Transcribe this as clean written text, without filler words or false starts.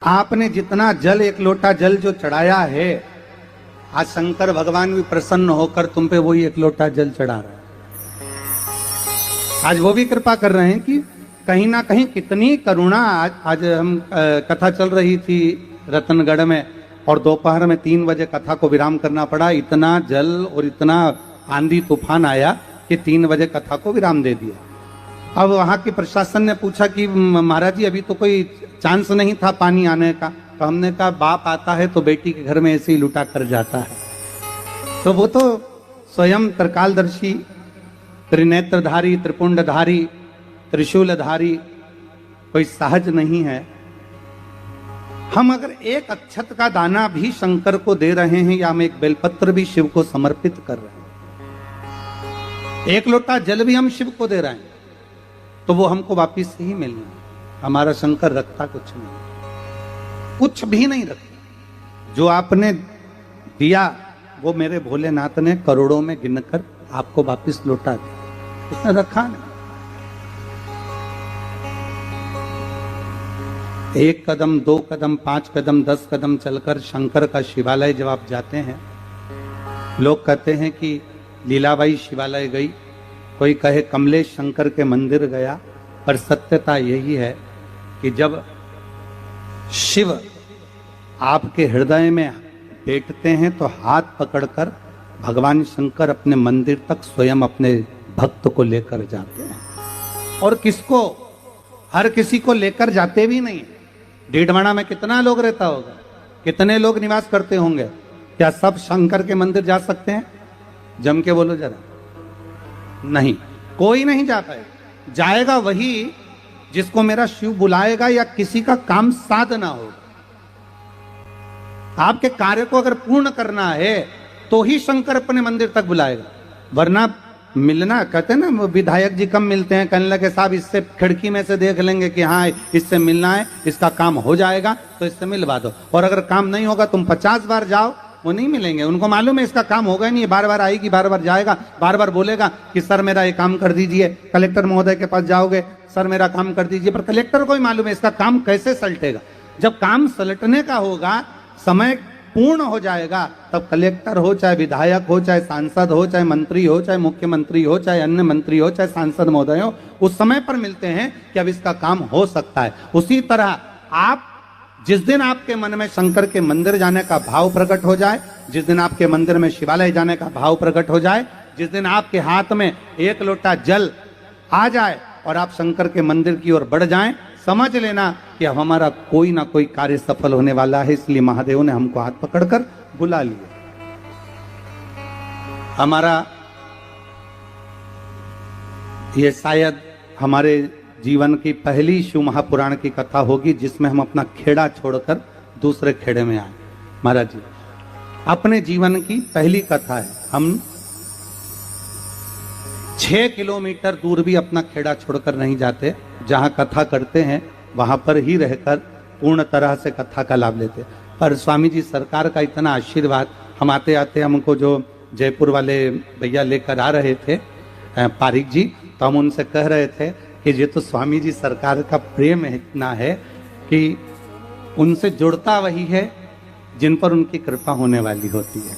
आपने जितना जल, एक लोटा जल जो चढ़ाया है, आज शंकर भगवान भी प्रसन्न होकर तुम पे वही एक लोटा जल चढ़ा रहा है। आज वो भी कृपा कर रहे हैं कि कहीं ना कहीं कितनी करुणा। आज हम कथा चल रही थी रतनगढ़ में, और दोपहर में 3 बजे कथा को विराम करना पड़ा। इतना जल और इतना आंधी तूफान आया कि 3 बजे कथा को विराम दे दिया। अब वहां के प्रशासन ने पूछा कि महाराज जी अभी तो कोई चांस नहीं था पानी आने का। तो हमने कहा बाप आता है तो बेटी के घर में ऐसे ही लुटा कर जाता है। तो वो तो स्वयं त्रिकालदर्शी, त्रिनेत्रधारी, त्रिपुंडधारी, त्रिशूलधारी कोई सहज नहीं है। हम अगर एक अक्षत का दाना भी शंकर को दे रहे हैं या हम एक बेलपत्र भी शिव को समर्पित कर रहे हैं, एक लोटा जल भी हम शिव को दे रहे हैं, तो वो हमको वापिस ही मिलना है। हमारा शंकर रखता कुछ नहीं, कुछ भी नहीं रखता। जो आपने दिया वो मेरे भोलेनाथ ने करोड़ों में गिनकर आपको वापिस लौटा दिया, उसने रखा नहीं। 1 कदम, 2 कदम, 5 कदम, 10 कदम चलकर शंकर का शिवालय जब आप जाते हैं, लोग कहते हैं कि लीलाबाई शिवालय गई, कोई कहे कमलेश शंकर के मंदिर गया, पर सत्यता यही है कि जब शिव आपके हृदय में बैठते हैं तो हाथ पकड़कर भगवान शंकर अपने मंदिर तक स्वयं अपने भक्त को लेकर जाते हैं। और किसको, हर किसी को लेकर जाते भी नहीं। डीडवाना में कितना लोग रहता होगा, कितने लोग निवास करते होंगे, क्या सब शंकर के मंदिर जा सकते हैं? जम के बोलो जरा। नहीं, कोई नहीं जा पाएगा। जाएगा वही जिसको मेरा शिव बुलाएगा या किसी का काम साधना होगा। आपके कार्य को अगर पूर्ण करना है तो ही शंकर अपने मंदिर तक बुलाएगा, वरना मिलना, कहते हैं ना विधायक जी कम मिलते हैं, कहने लगे साहब इससे खिड़की में से देख लेंगे कि हाँ इससे मिलना है, इसका काम हो जाएगा तो इससे मिलवा दो। और अगर काम नहीं होगा तुम 50 बार जाओ, वो नहीं मिलेंगे। उनको मालूम है इसका काम होगा नहीं, बार बार आएगी, बार बार जाएगा, बार बार बोलेगा कि सर मेरा ये काम कर दीजिए। कलेक्टर महोदय के पास जाओगे, सर मेरा काम कर दीजिए, पर कलेक्टर को ही मालूम है इसका काम कैसे सलटेगा। जब काम सलटने का होगा, समय पूर्ण हो जाएगा, तब कलेक्टर हो, चाहे विधायक हो, चाहे सांसद हो, चाहे मंत्री हो, चाहे मुख्यमंत्री हो, चाहे अन्य मंत्री हो, चाहे सांसद महोदय हो, उस समय पर मिलते हैं कि अब इसका काम हो सकता है। उसी तरह आप जिस दिन आपके मन में शंकर के मंदिर जाने का भाव प्रकट हो जाए, जिस दिन आपके मंदिर में शिवालय जाने का भाव प्रकट हो जाए, जिस दिन आपके हाथ में 1 लोटा जल आ जाए और आप शंकर के मंदिर की ओर बढ़ जाएं, समझ लेना कि अब हमारा कोई ना कोई कार्य सफल होने वाला है। इसलिए महादेव ने हमको हाथ पकड़कर बुला लिया। हमारा ये शायद हमारे जीवन की पहली शिव महापुराण की कथा होगी जिसमें हम अपना खेड़ा छोड़कर दूसरे खेड़े में आए। महाराज जी अपने जीवन की पहली कथा है। हम 6 किलोमीटर दूर भी अपना खेड़ा छोड़कर नहीं जाते, जहां कथा करते हैं वहां पर ही रहकर पूर्ण तरह से कथा का लाभ लेते। पर स्वामी जी सरकार का इतना आशीर्वाद, हम आते आते हमको जो जयपुर वाले भैया लेकर आ रहे थे पारिक जी, तो हम उनसे कह रहे थे कि ये तो स्वामी जी सरकार का प्रेम इतना है कि उनसे जुड़ता वही है जिन पर उनकी कृपा होने वाली होती है।